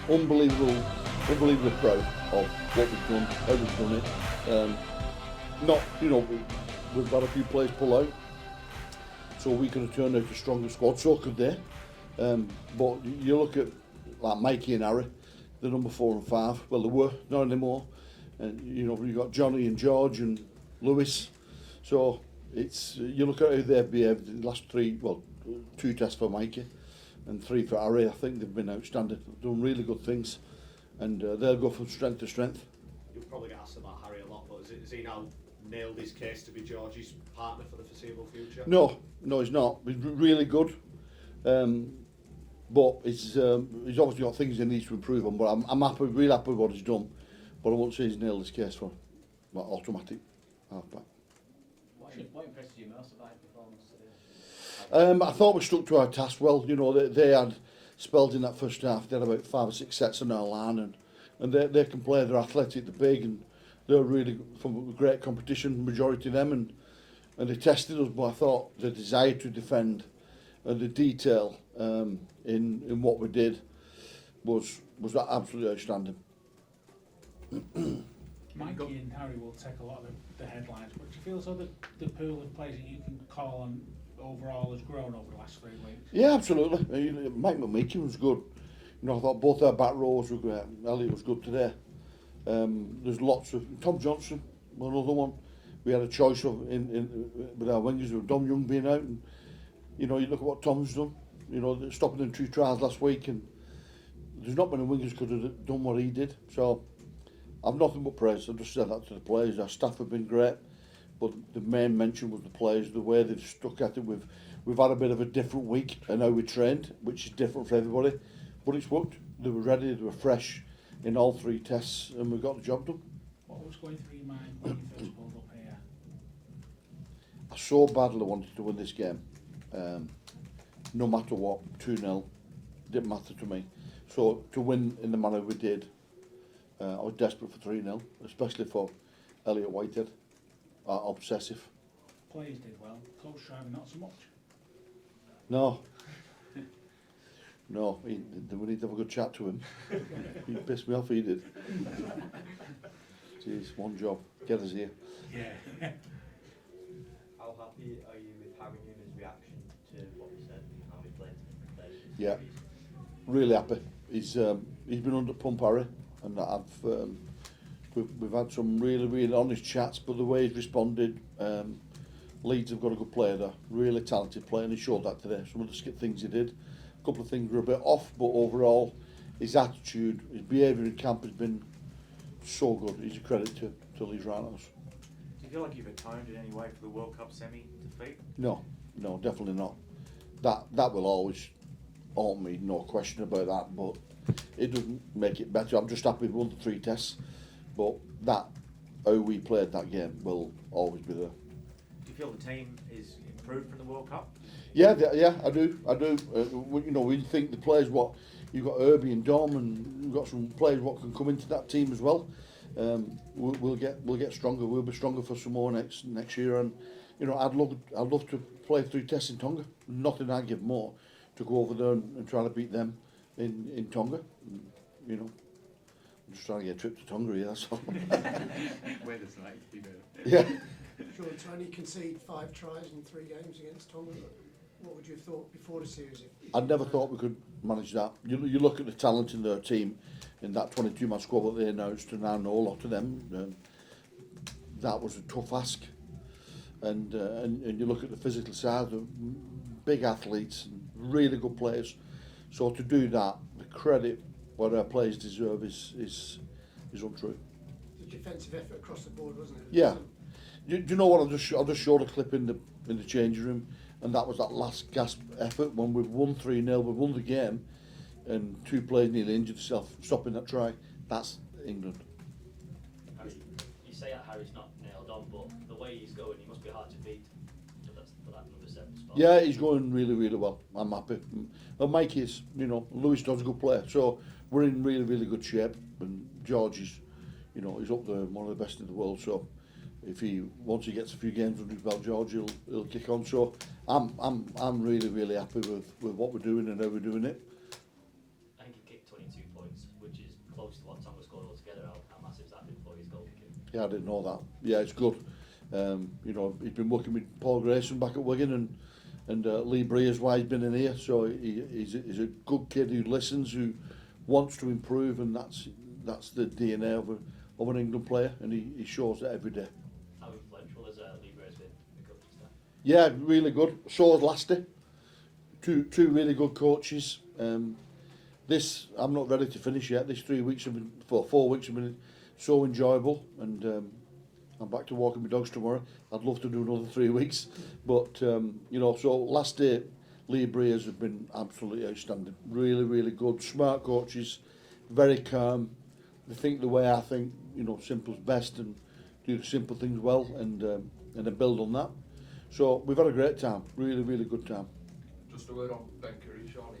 unbelievably proud of what we've done, how we've done it. Not, we've had a few players pull out, so we could have turned out a stronger squad, so could they. But you look at like Mikey and Harry, the number 4 and 5, well they were, not anymore. And you've got Johnny and George and Lewis. So it's, you look at how they've behaved in the last 2 tests for Mikey and 3 for Harry. I think they've been outstanding, they've done really good things, and they'll go from strength to strength. You'll probably get asked about Harry a lot, but has he now nailed his case to be George's partner for the foreseeable future? No, he's not. He's really good, but he's obviously got things he needs to improve on. But I'm happy, really happy with what he's done. But I won't say he's nailed his case for automatic halfback. What impressed you most about his performance today? I thought we stuck to our task well. They had spells in that first half. They had about 5 or 6 sets on our line, and they can play. They're athletic, they're big, and they're really from great competition. Majority of them, and they tested us. But I thought the desire to defend and the detail in what we did was absolutely outstanding. Mikey and Harry will take a lot of the headlines, but do you feel as though the pool of players that you can call on overall has grown over the last 3 weeks? Yeah, absolutely. Mike McMeekin was good. I thought both our back rows were great. Elliot was good today. There's lots of Tom Johnson, another one. We had a choice of with our wingers with Dom Young being out, and you look at what Tom's done. Stopping in 2 trials last week, and there's not many wingers could have done what he did. So I've nothing but praise. I've just said that to the players. Our staff have been great, but the main mention was the players, the way they've stuck at it. We've had a bit of a different week and how we trained, which is different for everybody, but it's worked. They were ready, they were fresh in all 3 tests, and we got the job done. What was going through your mind when you first pulled up here? I so badly wanted to win this game, no matter what. 2-0 didn't matter to me. So to win in the manner we did, I was desperate for 3-0, especially for Elliot Whitehead, obsessive. Players did well, coach driving not so much. No, we need to have a good chat to him. He pissed me off, he did. Jeez, one job, get us here. Yeah. How happy are you with Harry Newman's reaction to what we said and how we played different players? Yeah, really happy. He's been under pump, Harry, and we've had some really honest chats. But the way he's responded, Leeds have got a good player there, really talented player, and he showed that today. Some of the things he did, a couple of things were a bit off, but overall, his attitude, his behaviour in camp has been so good. He's a credit to Leeds Rhinos. Do you feel like you've atoned in any way for the World Cup semi-defeat? No, definitely not. That will always haunt me, no question about that, but it doesn't make it better. I'm just happy we won the 3 tests, but how we played that game will always be there. Do you feel the team is improved from the World Cup? Yeah, I do. We think the players what you've got Herbie and Dom, and you've got some players what can come into that team as well. We'll get stronger. We'll be stronger for some more next year, and I'd love to play 3 tests in Tonga. Nothing I'd give more to go over there and try to beat them in Tonga. I'm just trying to get a trip to Tonga here. That's all. Weather's nice, Yeah. Shaun, to only concede 5 tries in 3 games against Tonga, what would you have thought before the series? I'd never thought we could manage that. You look at the talent in their team, in that 22-man squad that they announced, and I know a lot of them. That was a tough ask, and you look at the physical side, the big athletes, really good players. So to do that, the credit what our players deserve is untrue. The defensive effort across the board, wasn't it? Yeah. Do you know what? I just showed a clip in the changing room, and that was that last gasp effort when we've won 3-0, we've won the game, and 2 players nearly injured themselves stopping that try. That's England. You say that Harry's not nailed on, but the way he's going, he must be hard to beat for that number 7 spot. Yeah, he's going really well. I'm happy. And Mike is, Lewis Dodd's a good player, so we're in really good shape. And George is, he's up there, one of the best in the world. So once he gets a few games under his belt, George, he'll kick on. So I'm really happy with what we're doing and how we're doing it. I think he kicked 22 points. Yeah, I didn't know that. Yeah, it's good. You know, he's been working with Paul Grayson back at Wigan, and Lee Breer's why he's been in here. So he's a good kid who listens, who wants to improve, and that's the DNA of an England player, and he shows that every day. How influential has Lee Breer's been in the coaching staff? Yeah, really good. So has Lasty. Two really good coaches. This I'm not ready to finish yet. This 4 weeks have been so enjoyable, and I'm back to walking my dogs tomorrow. I'd love to do another 3 weeks, but you know, so last day Lee Breers have been absolutely outstanding. Really, really good, smart coaches, very calm. They think the way I think. You know, simple's best, and do the simple things well, and then build on that. So we've had a great time. Really, really good time. Just a word on Ben Curry, Shaun.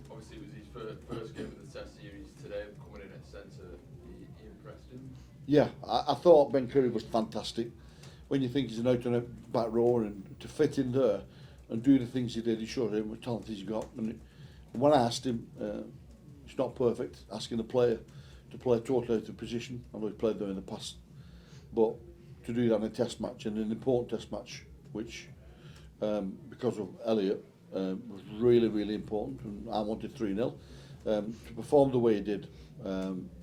Obviously, it was his first game of the Test series today, coming in at centre. He impressed him. Yeah, I thought Ben Curry was fantastic. When you think he's an out-and-out back rower, and to fit in there and do the things he did, he showed how much talent he's got. And when I asked him, it's not perfect, asking a player to play totally out of position. I know he's played there in the past, but to do that in a Test match, and an important Test match, which because of Elliott, was really, really important, and I wanted 3-0. To perform the way he did,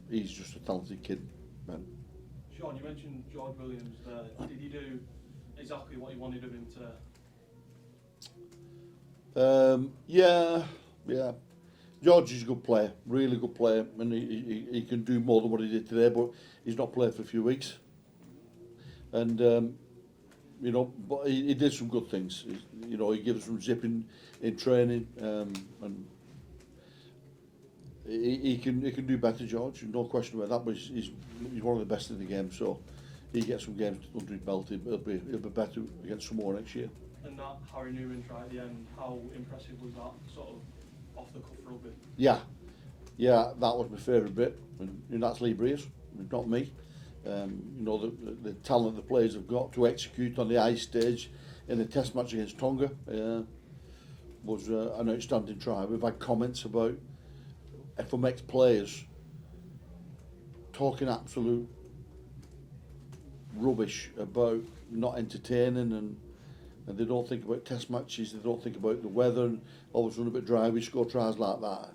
he's just a talented kid, man. Shaun, you mentioned George Williams there. Did he do exactly what you wanted of him to? Yeah. George is a good player, really good player, and he can do more than what he did today, but he's not played for a few weeks. And, you know, but he did some good things. You know, he gives some zip in training, and he can do better, George, no question about that, but he's one of the best in the game, so he gets some games under his belt. He'll be better against Samoa next year. And that Harry Newman try at the end, how impressive was that, sort of off the cuff rugby? Yeah, that was my favourite bit, and that's Lee Breers, not me. You know, the talent the players have got to execute on the ice stage in the Test match against Tonga was an outstanding try. We've had comments about FMX players talking absolute rubbish about not entertaining, and they don't think about Test matches, they don't think about the weather, and all of a sudden a bit dry, we score tries like that.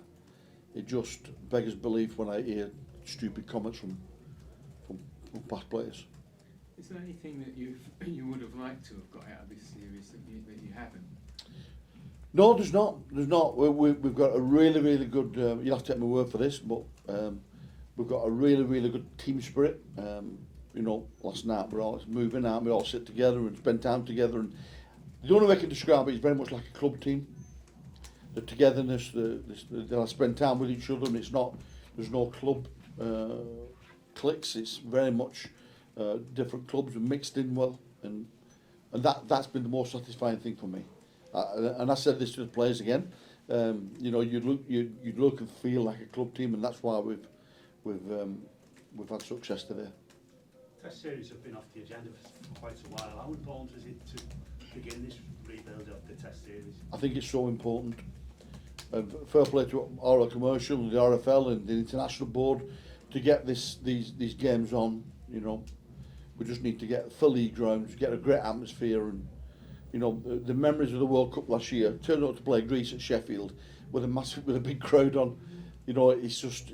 It just beggars belief when I hear stupid comments from past players. Is there anything that you would have liked to have got out of this series that you haven't? No, there's not. We've got a really, really good. You'll have to take my word for this, but we've got a really, really good team spirit. You know, last night we're all moving out, we all sit together and spend time together, and the only way I can describe it is very much like a club team. The togetherness, they'll spend time with each other, and it's not. There's no club cliques. It's very much different clubs and mixed in well, and that's been the most satisfying thing for me. And I said this to the players again. You know, you'd look and feel like a club team, and that's why we've had success today. Test series have been off the agenda for quite a while. How important is it to begin this rebuild of the Test series? I think it's so important. Fair play to Oral Commercial and the RFL and the International Board to get these games on. You know, we just need to fill these grounds, get a great atmosphere, and you know the memories of the World Cup last year. Turned out to play Greece at Sheffield with a big crowd on. You know, it's just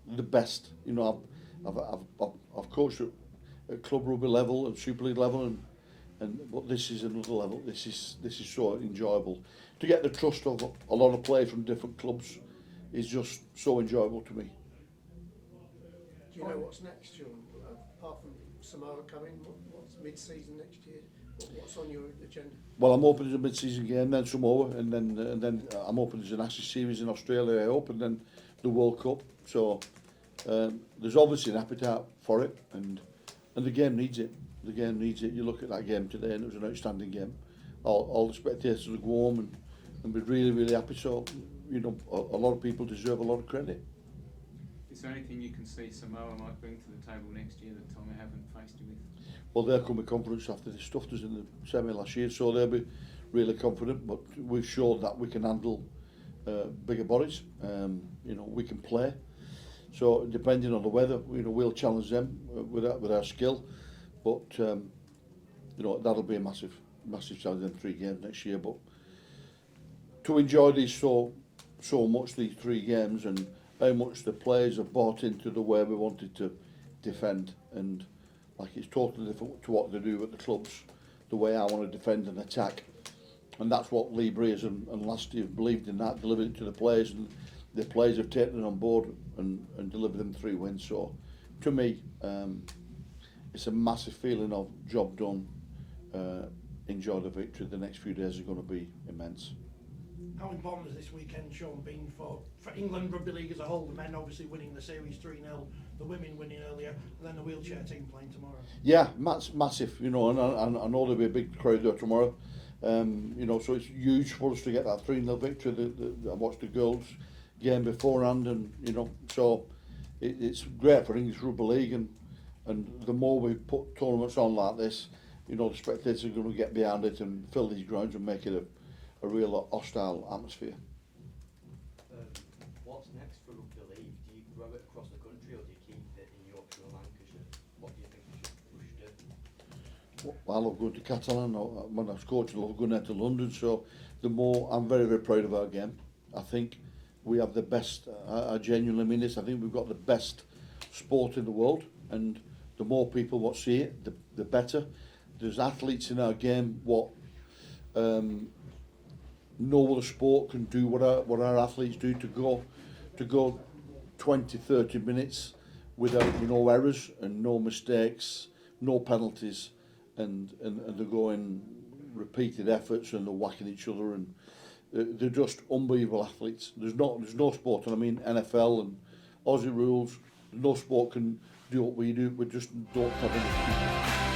the best. You know, I've coached at club rugby level and Super League level, but this is another level. This is so enjoyable. To get the trust of a lot of players from different clubs is just so enjoyable to me. Do you know what's next, Shaun? Apart from Samoa coming, what's mid-season next year? What's on your agenda? Well, I'm hoping there's a mid-season game, then Samoa, and then I'm hoping there's an Ashes series in Australia, I hope, and then the World Cup. So there's obviously an appetite for it, and the game needs it. The game needs it. You look at that game today, and it was an outstanding game. All the spectators will go home and be really, really happy. So, you know, a lot of people deserve a lot of credit. Is there anything you can see Samoa might bring to the table next year that Tonga haven't faced you with? Well, they'll come with confidence after they stuffed us in the semi last year, so they'll be really confident. But we've showed that we can handle bigger bodies. You know, we can play. So depending on the weather, we'll challenge them with our skill. But that'll be a massive challenge in 3 games next year. But to enjoy these so much, these 3 games, and how much the players have bought into the way we wanted to defend, and like it's totally different to what they do at the clubs, the way I want to defend and attack. And that's what Lee Breers and Lasty have believed in, that, delivered it to the players, and the players have taken it on board and delivered them 3 wins. So to me, it's a massive feeling of job done, enjoy the victory. The next few days are going to be immense. How important has this weekend, Shaun, been for England Rugby League as a whole? The men obviously winning the series 3-0, the women winning earlier, and then the wheelchair team playing tomorrow. Yeah, massive, and I know there'll be a big crowd there tomorrow. So it's huge for us to get that 3-0 victory. I watched the girls game beforehand, and so it's great for English Rugby League, and the more we put tournaments on like this, the spectators are going to get behind it and fill these grounds and make it a real hostile atmosphere. What's next for Rugby League? Do you grow it across the country, or do you keep it in Yorkshire and Lancashire? What do you think we should do? I love going to Catalan. When I was coaching, I love going out to London. So I'm very, very proud of our game. I think we have the best, I genuinely mean this, I think we've got the best sport in the world, and the more people what see it, the better. There's athletes in our game what no other sport can do what our athletes do, to go 20, 30 minutes without no errors and no mistakes, no penalties, and they're going repeated efforts, and they're whacking each other, and they're just unbelievable athletes. There's no sport, and I mean NFL and Aussie rules, no sport can do what we do. We just don't have any.